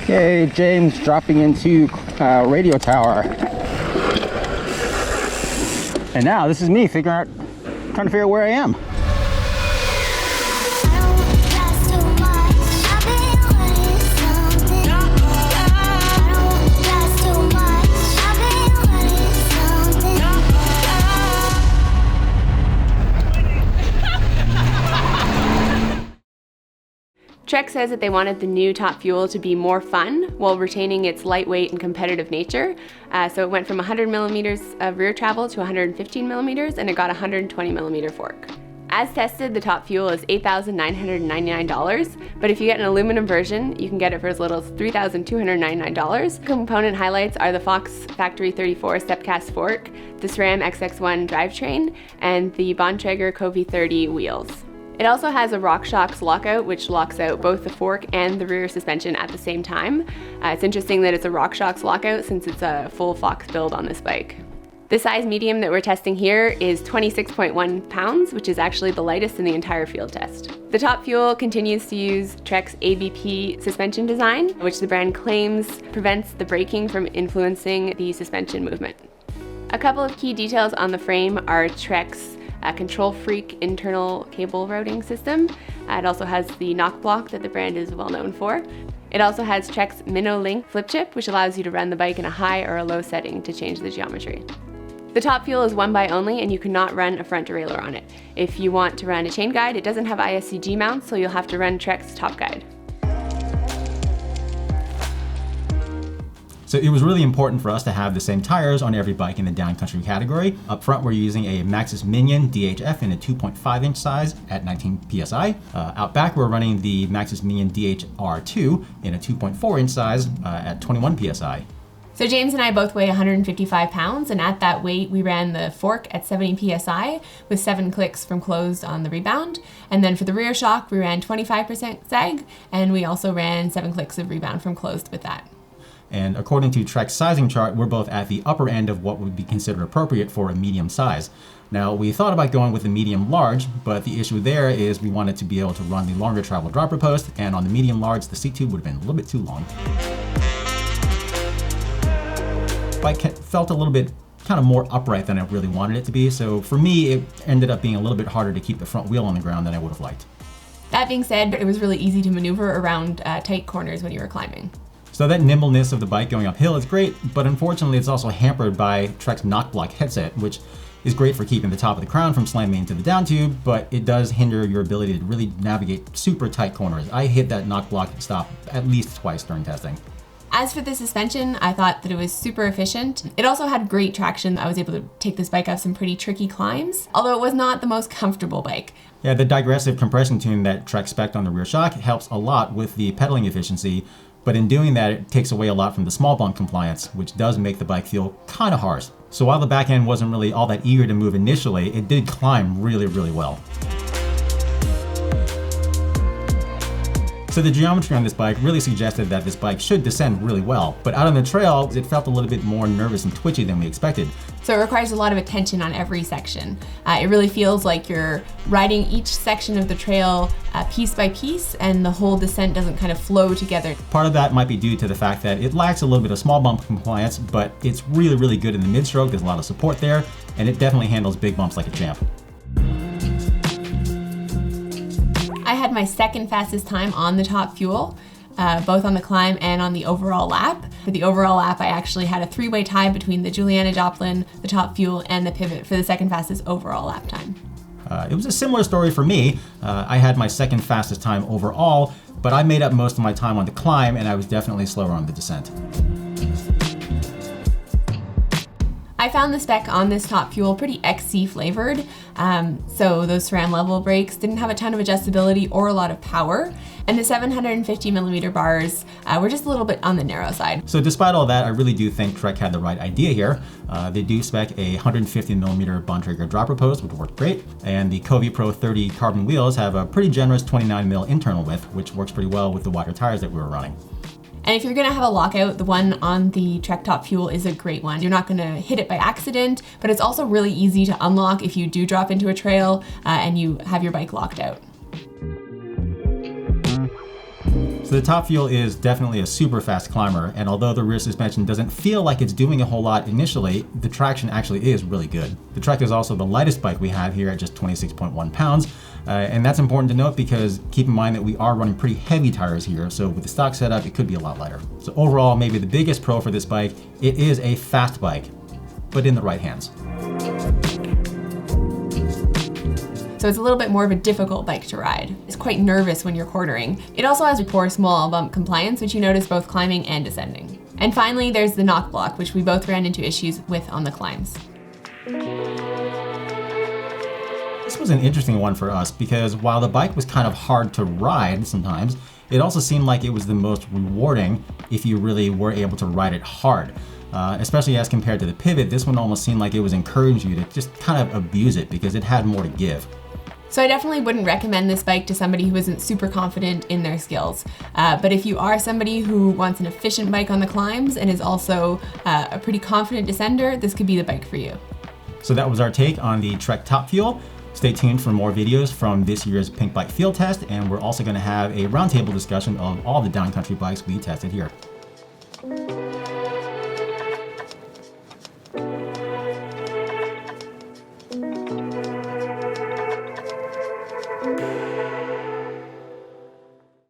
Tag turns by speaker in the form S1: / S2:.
S1: Okay, James dropping into radio tower. And now this is me trying to figure out where I am.
S2: Trek says that they wanted the new Top Fuel to be more fun while retaining its lightweight and competitive nature. So it went from 100 millimeters of rear travel to 115 millimeters, and it got a 120 millimeter fork. As tested, the Top Fuel is $8,999, but if you get an aluminum version, you can get it for as little as $3,299. Component highlights are the Fox Factory 34 stepcast fork, the SRAM XX1 drivetrain, and the Bontrager Covey 30 wheels. It also has a RockShox lockout, which locks out both the fork and the rear suspension at the same time. It's interesting that it's a RockShox lockout since it's a full Fox build on this bike. The size medium that we're testing here is 26.1 pounds, which is actually the lightest in the entire field test. The Top Fuel continues to use Trek's ABP suspension design, which the brand claims prevents the braking from influencing the suspension movement. A couple of key details on the frame are Trek's Control Freak internal cable routing system. It also has the knock block that the brand is well known for. It also has Trek's Minnow Link flip chip, which allows you to run the bike in a high or a low setting to change the geometry. The Top Fuel is one by only, and you cannot run a front derailleur on it. If you want to run a chain guide, it doesn't have ISCG mounts, so you'll have to run Trek's Top Guide.
S3: So it was really important for us to have the same tires on every bike in the downcountry category. Up front, we're using a Maxxis Minion DHF in a 2.5 inch size at 19 PSI. Out back, we're running the Maxxis Minion DHR2 in a 2.4 inch size at 21 PSI.
S2: So James and I both weigh 155 pounds, and at that weight, we ran the fork at 70 PSI with 7 clicks from closed on the rebound. And then for the rear shock, we ran 25% sag, and we also ran 7 clicks of rebound from closed with that.
S3: And according to Trek's sizing chart, we're both at the upper end of what would be considered appropriate for a medium size. Now, we thought about going with the medium large, but the issue there is we wanted to be able to run the longer travel dropper post, and on the medium large, the seat tube would have been a little bit too long. Bike felt a little bit kind of more upright than I really wanted it to be, so for me, it ended up being a little bit harder to keep the front wheel on the ground than I would have liked.
S2: That being said, it was really easy to maneuver around tight corners when you were climbing.
S3: So that nimbleness of the bike going uphill is great, but unfortunately it's also hampered by Trek's knock block headset, which is great for keeping the top of the crown from slamming into the down tube, but it does hinder your ability to really navigate super tight corners. I hit that knock block stop at least twice during testing.
S2: As for the suspension, I thought that it was super efficient. It also had great traction. I was able to take this bike up some pretty tricky climbs, although it was not the most comfortable bike.
S3: Yeah, the digressive compression tune that Trek spec'd on the rear shock helps a lot with the pedaling efficiency, but in doing that, it takes away a lot from the small bump compliance, which does make the bike feel kind of harsh. So while the back end wasn't really all that eager to move initially, it did climb really, really well. So the geometry on this bike really suggested that this bike should descend really well, but out on the trail, it felt a little bit more nervous and twitchy than we expected.
S2: So it requires a lot of attention on every section. It really feels like you're riding each section of the trail piece by piece, and the whole descent doesn't kind of flow together.
S3: Part of that might be due to the fact that it lacks a little bit of small bump compliance, but it's really, really good in the mid-stroke. There's a lot of support there, and it definitely handles big bumps like a champ.
S2: I had my second fastest time on the Top Fuel, both on the climb and on the overall lap. For the overall lap, I actually had a 3-way tie between the Juliana Joplin, the Top Fuel, and the Pivot for the second fastest overall lap time.
S3: It was a similar story for me. I had my second fastest time overall, but I made up most of my time on the climb, and I was definitely slower on the descent.
S2: I found the spec on this Top Fuel pretty XC flavored, so those SRAM level brakes didn't have a ton of adjustability or a lot of power, and the 750 millimeter bars were just a little bit on the narrow side.
S3: So despite all that, I really do think Trek had the right idea here. They do spec a 150 millimeter Bontrager dropper post, which worked great, and the Covey Pro 30 carbon wheels have a pretty generous 29 mil internal width, which works pretty well with the wider tires that we were running.
S2: And if you're gonna have a lockout, the one on the Trek Top Fuel is a great one. You're not gonna hit it by accident, but it's also really easy to unlock if you do drop into a trail and you have your bike locked out.
S3: So the Top Fuel is definitely a super fast climber, and although the rear suspension doesn't feel like it's doing a whole lot initially, the traction actually is really good. The Trek is also the lightest bike we have here at just 26.1 pounds, and that's important to note because keep in mind that we are running pretty heavy tires here, so with the stock setup, it could be a lot lighter. So overall, maybe the biggest pro for this bike, it is a fast bike, but in the right hands.
S2: So it's a little bit more of a difficult bike to ride. It's quite nervous when you're cornering. It also has a poor small bump compliance, which you notice both climbing and descending. And finally, there's the knock block, which we both ran into issues with on the climbs.
S3: This was an interesting one for us because while the bike was kind of hard to ride sometimes, it also seemed like it was the most rewarding if you really were able to ride it hard. Especially as compared to the Pivot, this one almost seemed like it was encouraging you to just kind of abuse it because it had more to give.
S2: So I definitely wouldn't recommend this bike to somebody who isn't super confident in their skills. But if you are somebody who wants an efficient bike on the climbs and is also a pretty confident descender, this could be the bike for you.
S3: So that was our take on the Trek Top Fuel. Stay tuned for more videos from this year's Pinkbike Field Test, and we're also going to have a roundtable discussion of all the downcountry bikes we tested here.